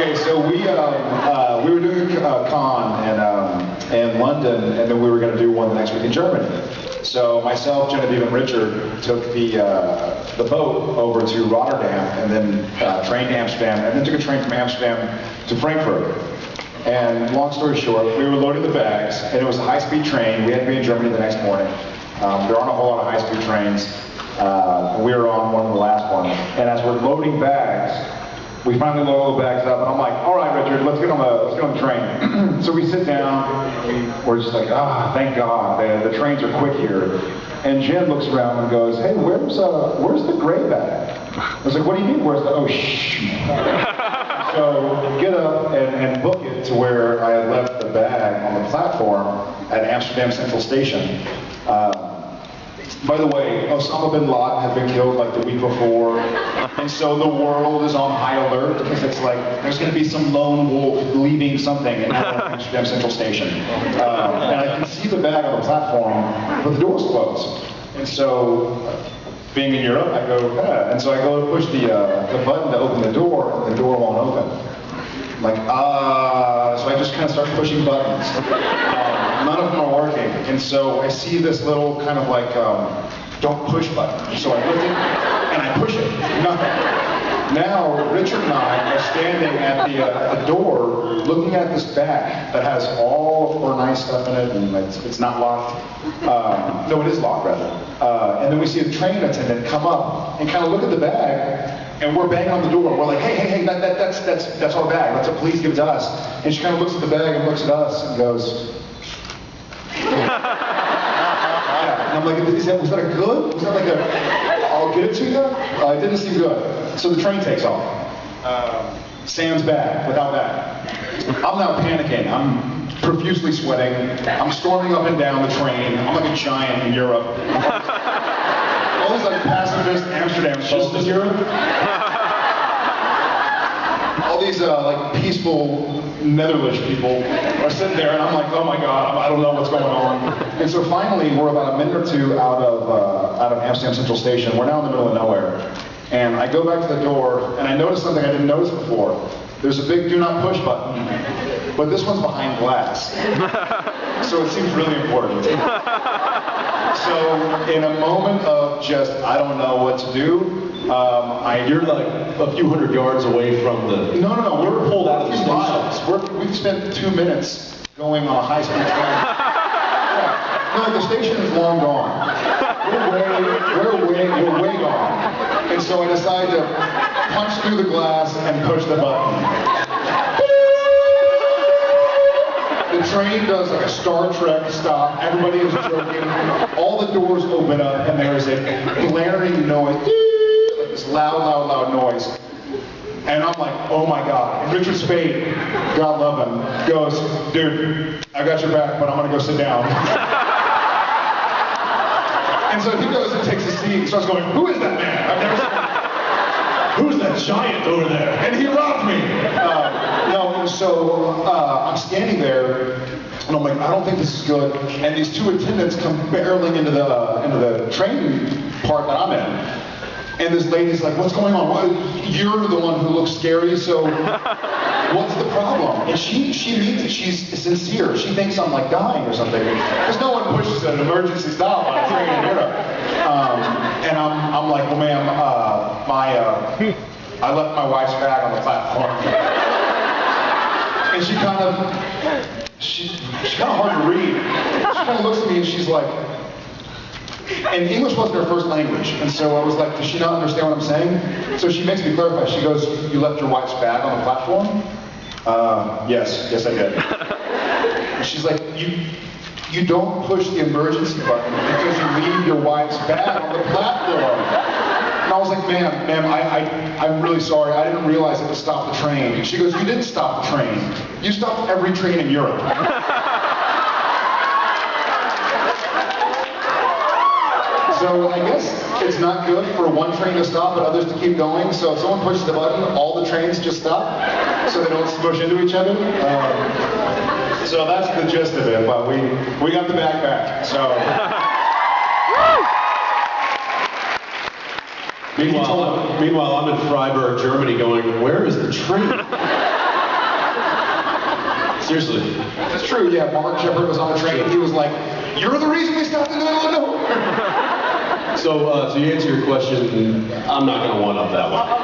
Okay, so we were doing a con in London, and then we were going to do one the next week in Germany. So myself, Genevieve, and Richard took the boat over to Rotterdam, and then train to Amsterdam, and then took a train from Amsterdam to Frankfurt. And long story short, we were loading the bags, and it was a high-speed train. We had to be in Germany the next morning. There aren't a whole lot of high-speed trains. We were on one of the last ones. And as we're loading bags, we finally load all the bags up, and I'm like, all right, Richard, let's get on the train. So we sit down, and we're just like, thank God, the trains are quick here. And Jen looks around and goes, hey, where's the gray bag? I was like, what do you mean, where's the, oh, shh. So get up and book it to where I had left the bag on the platform at Amsterdam Central Station. By the way, Osama bin Laden had been killed like the week before, and so the world is on high alert because it's like there's going to be some lone wolf leaving something in Amsterdam Central Station. And I can see the bag on the platform, but the door's closed. And so, being in Europe, I go, and so I go to push the button to open the door, and the door won't open. I'm like, so I just kind of start pushing buttons. None of them are working. And so I see this little kind of like, don't push button. So I lift it, and I push it. Nothing. Now, Richard and I are standing at the door, looking at this bag that has all of our nice stuff in it, and it's not locked. No, it is locked, rather. And then we see a train attendant come up and kind of look at the bag, and we're banging on the door. We're like, hey, that's our bag. Please give it to us. And she kind of looks at the bag and looks at us and goes, yeah. And I'm like, was that a good? Was that like I'll get it to you? It didn't seem good. So the train takes off. Sam's bag, without bag. I'm now panicking. I'm profusely sweating. I'm storming up and down the train. I'm like a giant in Europe. All these like pacifist Amsterdam folks in Europe. All these like peaceful Netherlands people are sitting there, and I'm like, oh my God, I don't know what's going on. And so finally, we're about a minute or two out of Amsterdam Central Station. We're now in the middle of nowhere. And I go back to the door, and I notice something I didn't notice before. There's a big do not push button, but this one's behind glass. So it seems really important. So in a moment of just, I don't know what to do, you're like a few hundred yards away from the... No, we're pulled out of the miles. We've spent 2 minutes going on a high-speed train. Yeah. No, the station is long gone. We're way gone. And so I decided to punch through the glass and push the button. The train does like a Star Trek stop. Everybody is jerking. All the doors open up, and there is a blaring noise. Like this loud noise. And I'm like, oh my God. And Richard Speight, God love him, goes, dude, I got your back, but I'm gonna go sit down. And so he goes and takes a seat and starts going, who is that man? I've never seen him. Who's that giant over there? And he robbed me. So I'm standing there, and I'm like, I don't think this is good. And these two attendants come barreling into the train part that I'm in. And this lady's like, what's going on? Well, you're the one who looks scary, so what's the problem? And she means it. She's sincere. She thinks I'm like dying or something. Because no one pushes an emergency stop on a train in Europe. And I'm like, well, ma'am, I left my wife's bag on the platform. And she's kind of hard to read. She kind of looks at me and she's like, and English wasn't her first language, and so I was like, does she not understand what I'm saying? So she makes me clarify. She goes, you left your wife's bag on the platform? Yes I did. And she's like, you don't push the emergency button because you leave your wife's bag on the platform. And I was like, ma'am, I'm really sorry. I didn't realize it would stop the train. And she goes, you didn't stop the train. You stopped every train in Europe. So I guess it's not good for one train to stop and others to keep going. So if someone pushes the button, all the trains just stop so they don't smush into each other. So that's the gist of it, but we got the bag back. So. Meanwhile, I'm in Freiburg, Germany going, where is the train? Seriously. That's true, yeah. Mark Shepard was on the train. He was like, "You're the reason we stopped in the middle of nowhere." So to answer your question, I'm not going to one-up that one.